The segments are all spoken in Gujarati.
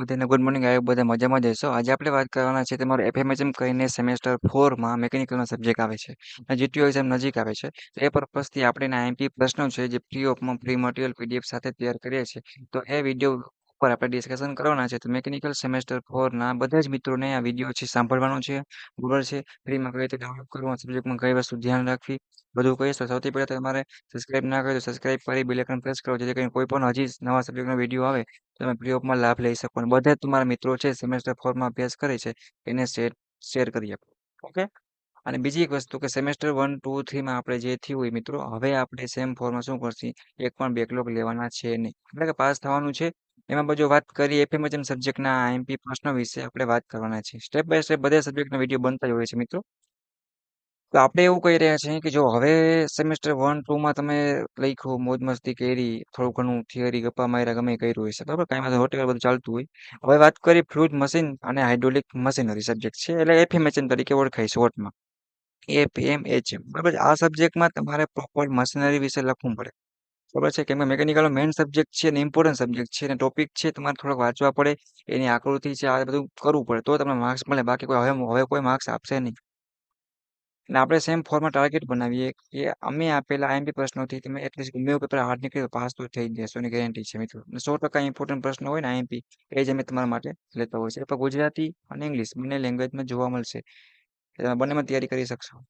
બધાને ગુડ મોર્નિંગ. આયો બધા મજામાં જ હશો. આજે આપણે વાત કરવાના છે તમારું એફએમએચએમ કહીને સેમેસ્ટર 4 માં મિકેનિકલનો સબ્જેક્ટ આવે છે. અને જીટીયુ એક્ઝામ નજીક આવે છે. તો એ પર્પઝથી આપણે એના આઈએમપી પ્રશ્નો છે જે ફ્રી ઓફમાં ફ્રી મટીરિયલ પીડીએફ સાથે તૈયાર કરીએ છીએ. તો એ વિડીયો ઉપર આપણે ડિસ્કશન કરવાના છે. તો મિકેનિકલ સેમેસ્ટર 4 ના બધા જ મિત્રોને આ વિડીયો છે સાંભળવાનો છે. બરોબર છે. ફ્રીમાં કઈ રીતે ડાઉનલોડ કરવું, સબ્જેક્ટમાં કઈ વસ્તુ ધ્યાન રાખવી, બધું કહીશ. તો સૌથી પહેલા તમારે સબસ્ક્રાઇબ ના કર્યું તો સબસ્ક્રાઇબ કરી બેલ આઇકન પ્રેસ કરો જેથી કરીને કોઈ પણ હજી નવા સબ્જેક્ટનો વિડીયો આવે તમે ફ્રી ઓફમાં લાભ લઈ શકો અને બધા જ તમારા મિત્રો છે સેમેસ્ટર 4 માં અભ્યાસ કરે છે એને શેર કરી આપો. ઓકે. અને બીજી એક વસ્તુ કે સેમેસ્ટર 1 2 3 માં આપણે જે થયું હોય મિત્રો, હવે આપણે સેમ 4 માં શું કરશું, એક પણ બેકલોગ લેવાના છે નહીં, એટલે કે પાસ થવાનું છે. એમાં બધું વાત કરી એફએમએચએમ સબ્જેક્ટના આઈએમપી પ્રશ્નો વિશે આપણે વાત કરવાના છે. સ્ટેપ બાય સ્ટેપ બધા સબ્જેક્ટના વિડીયો બનતા જ હોય છે મિત્રો. તો આપણે એવું કહી રહ્યા છીએ કે જો હવે સેમેસ્ટર 1 2 માં તમે લખ્યું, મોજ મસ્તી કરી, થોડું ઘણું થિયરી ગપ્પા માર્યા ગમે એ કર્યું હશે, બરાબર, કાંઈ વાંધો હોટેલ બધું ચાલતું હોય. હવે વાત કરી ફ્લુઇડ મશીન અને હાઇડ્રોલિક મશીનરી સબ્જેક્ટ છે, એટલે એફએમએચએમ તરીકે ઓળખાય શોર્ટમાં, એફએમએચએમ, બરાબર છે. આ સબ્જેક્ટમાં તમારે પ્રોપર મશીનરી વિશે લખવું પડે, બરાબર છે, કેમ કે મેકેનિકલ મેઇન સબ્જેક્ટ છે અને ઇમ્પોર્ટન્ટ સબ્જેક્ટ છે અને ટોપિક છે, તમારે થોડોક વાંચવા પડે, એની આકૃતિ છે, આ બધું કરવું પડે તો તમને માર્ક્સ મળે, બાકી કોઈ હવે કોઈ માર્ક્સ આપશે નહીં. અને આપણે સેમ ફોર્મમાં ટાર્ગેટ બનાવીએ કે અમે આપેલા આઈએમપી પ્રશ્નોથી તમે એટલીસ્ટ ગમે એવું પેપર હાર્ડ નીકળે તો પાસ તો થઈ જ જશો એની ગેરંટી છે મિત્રો. અને 100% ઇમ્પોર્ટન્ટ પ્રશ્ન હોય ને આઈએમપી એ જ અમે તમારા માટે લેતા હોય છે. પણ ગુજરાતી અને ઇંગ્લિશ બંને લેંગ્વેજમાં જોવા મળશે, એટલે તમે બંનેમાં તૈયારી કરી શકશો.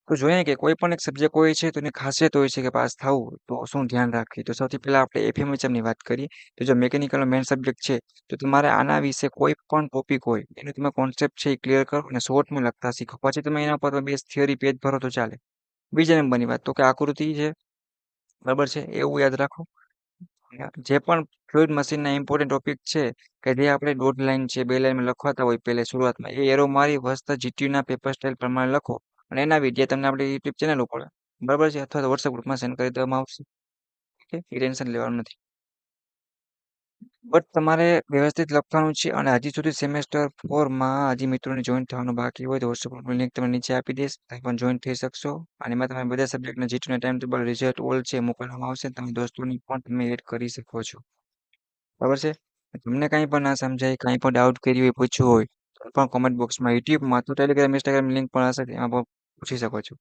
તો જોઈએ કે કોઈ પણ એક સબ્જેક્ટ હોય છે તો એની ખાસિયત હોય છે કે પાસ થવું તો શું ધ્યાન રાખીએ. તો સૌથી પહેલા આપણે એફએમએચએમની વાત કરીએ. તો જો મેકેનિકલનો મેઇન સબ્જેક્ટ છે તો તમારે આના વિશે કોઈ પણ ટોપિક હોય એનો તમે કોન્સેપ્ટ છે એ ક્લિયર કરો અને શોર્ટમાં લખતા શીખો. પછી તમે એના પર બેઝ થિયરી પેજ ભરો તો ચાલે. બીજા નંબરની વાત તો કે આકૃતિ છે, બરાબર છે, એવું યાદ રાખો. અને જે પણ ફ્લુઇડ મશીનના ઇમ્પોર્ટન્ટ ટોપિક છે કે જે આપણે 1.5 લાઈન છે 2 લાઈનમાં લખવાતા હોય પહેલે શરૂઆતમાં, એ એરો મારી વસ્ત જીટીયુના પેપર સ્ટાઇલ પ્રમાણે લખો અને એના વિડીયો તમને આપણી યુટ્યુબ ચેનલ ઉપર, બરાબર છે, અથવા તો વોટ્સએપ ગ્રુપમાં સેન્ડ કરી દેવામાં આવશે. ઓકે, એ ટેન્શન લેવાનું નથી. બટ તમારે વ્યવસ્થિત લખવાનું છે અને હજી સુધી સેમેસ્ટર 4 માં હજી મિત્રોને જોઈન થવાનું બાકી હોય તો વોટ્સએપ ગ્રુપની લિંક તમને નીચે આપી દઈશ, તમે પણ જોઈન થઈ શકશો. અને એમાં તમે બધા સબ્જેક્ટના જીટીયુના ટાઈમ ટેબલ રિઝલ્ટ ઓલ છે મોકલવામાં આવશે, તમે દોસ્તોની પણ તમે એડ કરી શકો છો, બરાબર છે. તમને કાંઈ પણ ના સમજાય, કાંઈ પણ ડાઉટ કર્યું હોય, પૂછવું હોય તો પણ કોમેન્ટ બોક્સમાં, યુટ્યુબમાં તો ટેલિગ્રામ ઇન્સ્ટાગ્રામ લિંક પણ હશે, એમાં પણ પૂછી શકો છો.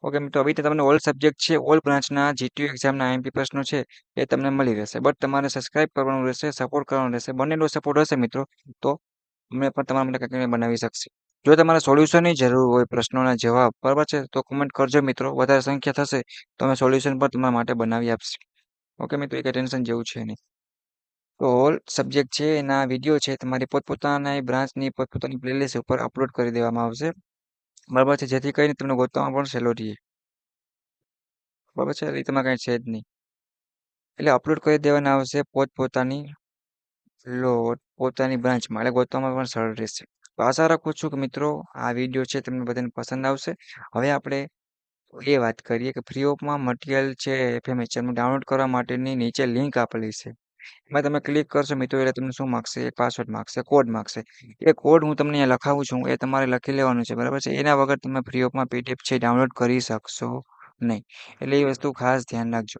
ઓકે મિત્રો, હવે તમને ઓલ સબ્જેક્ટ છે, ઓલ બ્રાન્ચના જીટીયુ એક્ઝામના આઈએમપી પ્રશ્નો છે એ તમને મળી રહેશે. બટ તમારે સબસ્ક્રાઇબ કરવાનું રહેશે, સપોર્ટ કરવાનો રહેશે, બંનેનો સપોર્ટ હશે મિત્રો તો અમે પણ તમારા માટે કંઈક બનાવી શકશે. જો તમારે સોલ્યુશનની જરૂર હોય, પ્રશ્નોના જવાબ, બરાબર છે, તો કોમેન્ટ કરજો મિત્રો, વધારે સંખ્યા થશે તો અમે સોલ્યુશન પણ તમારા માટે બનાવી આપશે. ઓકે મિત્રો, એ કંઈ ટેન્શન જેવું છે નહીં. તો ઓલ સબ્જેક્ટ છે એના વિડીયો છે તમારી પોતપોતાના બ્રાન્ચની પોતપોતાની પ્લેલિસ્ટ ઉપર અપલોડ કરી દેવામાં આવશે, બરાબર છે, જેથી કરીને તમને ગોતવામાં પણ સહેલો રહે, બરાબર છે. એ તમારે કાંઈ છે જ નહીં, એટલે અપલોડ કરી દેવાના આવશે પોતપોતાની પોતાની બ્રાન્ચમાં, એટલે ગોતવામાં પણ સરળ રહેશે. તો આશા રાખું છું કે મિત્રો આ વિડીયો છે તમને બધાને પસંદ આવશે. હવે આપણે એ વાત કરીએ કે ફ્રી ઓફમાં મટીરિયલ છે એફએમએચએમનું ડાઉનલોડ કરવા માટેની નીચે લિંક આપેલી છે, એમાં તમે ક્લિક કરશો મિત્રો એટલે તમને શું માગશે, એક પાસવર્ડ માગશે, કોડ માગશે. એ કોડ હું તમને અહીંયા લખાવું છું, એ તમારે લખી લેવાનું છે, બરાબર છે. એના વગર તમે ફ્રી ઓફમાં પીડીએફ છે ડાઉનલોડ કરી શકશો નહીં, એટલે એ વસ્તુ ખાસ ધ્યાન રાખજો.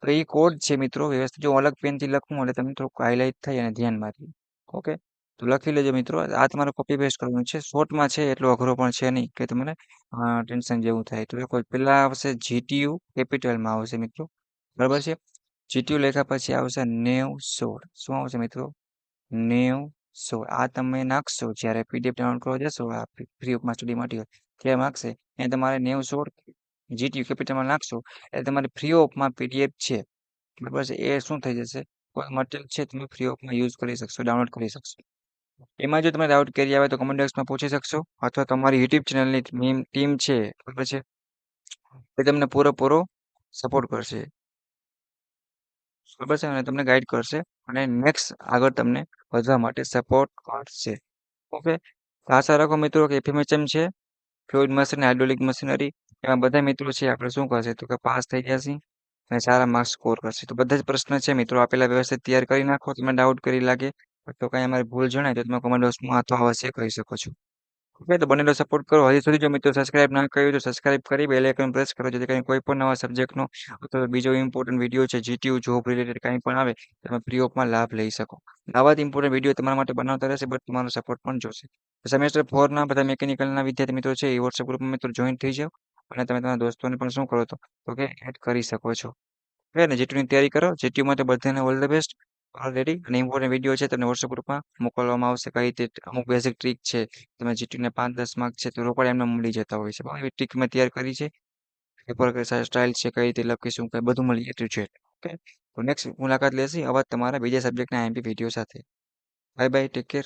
તો એ કોડ છે મિત્રો વ્યવસ્થિત જો અલગ પેનથી લખવું એટલે તમે થોડુંક હાઇલાઇટ થાય અને ધ્યાનમાં રહે. ઓકે, તો લખી લેજો મિત્રો. આ તમારે કોપી પેસ્ટ કરવાનું છે, શોર્ટમાં છે, એટલો અઘરો પણ છે નહીં કે તમને ટેન્શન જેવું થાય. તો કોઈ પહેલા આવશે જીટીયુ, કેપિટલમાં આવશે મિત્રો, બરાબર છે. જીટીયુ લખ્યા પછી આવશે 9016, શું આવશે મિત્રો, 9016. આ તમે નાખશો જ્યારે પીડીએફ ડાઉનલોડ કરવા જશો આ ફ્રી ઓફમાં સ્ટડી મટીરિયલ ત્યાં માગશે, એ તમારે 9016 જીટીયુ કેપિટલમાં નાખશો એટલે તમારી ફ્રી ઓફમાં પીડીએફ છે, બરાબર છે, એ શું થઈ જશે, કોઈ મટીરિયલ છે તમે ફ્રી ઓફમાં યુઝ કરી શકશો, ડાઉનલોડ કરી શકશો. એમાં જો તમે ડાઉટ કરી આવે તો કમેન્ટ બોક્સમાં પૂછી શકશો, અથવા તમારી યુટ્યુબ ચેનલની ટીમ છે, બરાબર છે, એ તમને પૂરેપૂરો સપોર્ટ કરશે, બરાબર છે, અને તમને ગાઈડ કરશે અને નેક્સ્ટ આગળ તમને વધવા માટે સપોર્ટ કરશે. ઓકે, તો આશા રાખો મિત્રો કે એફએમએચએમ છે, ફ્લુઇડ મશીન, હાઇડ્રોલિક મશીનરી, એમાં બધા મિત્રો છે આપણે શું કરશે તો કે પાસ થઈ જશે અને સારા માર્ક્સ સ્કોર કરશે. તો બધા જ પ્રશ્ન છે મિત્રો આપેલા વ્યવસ્થિત તૈયાર કરી નાખો. તમે ડાઉટ કરી લાગે તો કાંઈ અમારી ભૂલ જણાય તો તમે કોમેન્ટ બોક્સમાં અથવા અવશ્ય કહી શકો છો. ઓકે, તો બનેલો સપોર્ટ કરો. હજી સુધી જો મિત્રો સબસ્ક્રાઇબ ના કર્યું તો સબસ્ક્રાઇબ કરી બેલ આઇકન પ્રેસ કરો, જેથી કરીને કોઈ પણ નવા સબ્જેક્ટનો અથવા તો બીજો ઇમ્પોર્ટન્ટ વિડીયો છે, જીટીયુ જોબ રિલેટેડ કંઈ પણ આવે, તમે ફ્રી ઓફમાં લાભ લઈ શકો. આવા જ ઇમ્પોર્ટન્ટ વિડીયો તમારા માટે બનાવતા રહેશે, બટ તમારો સપોર્ટ પણ જોશે. સેમેસ્ટર 4 ના બધા મિકેનિકલના વિદ્યાર્થી મિત્રો છે, એ વોટ્સએપ ગ્રુપમાં મિત્રો જોઈન થઈ જાઓ અને તમે તમારા દોસ્તોને પણ શું કરો તો કે એડ કરી શકો છો. ઓકે ને, જીટીયુની તૈયારી કરો. જીટીયુ માટે બધાને ઓલ ધ બેસ્ટ. ઓલરેડી અને ઇમ્પોર્ટન્ટ વિડીયો છે તમને વોટ્સએપ ગ્રુપમાં મોકલવામાં આવશે. કઈ રીતે અમુક બેઝિક ટ્રીક છે, તમે જીટીયુને 5-10 માર્ક છે તો રોકડ એમને મળી જતા હોય છે. બરાબર, એવી ટ્રીક મેં તૈયાર કરી છે. પેપર કઈ સ્ટાઇલ છે, કઈ રીતે લખીશું, કઈ બધું મળી જતું છે. ઓકે, તો નેક્સ્ટ મુલાકાત લેશી આવા તમારા બીજા સબ્જેક્ટના આઈએમપી વિડીયો સાથે. Bye bye, take care.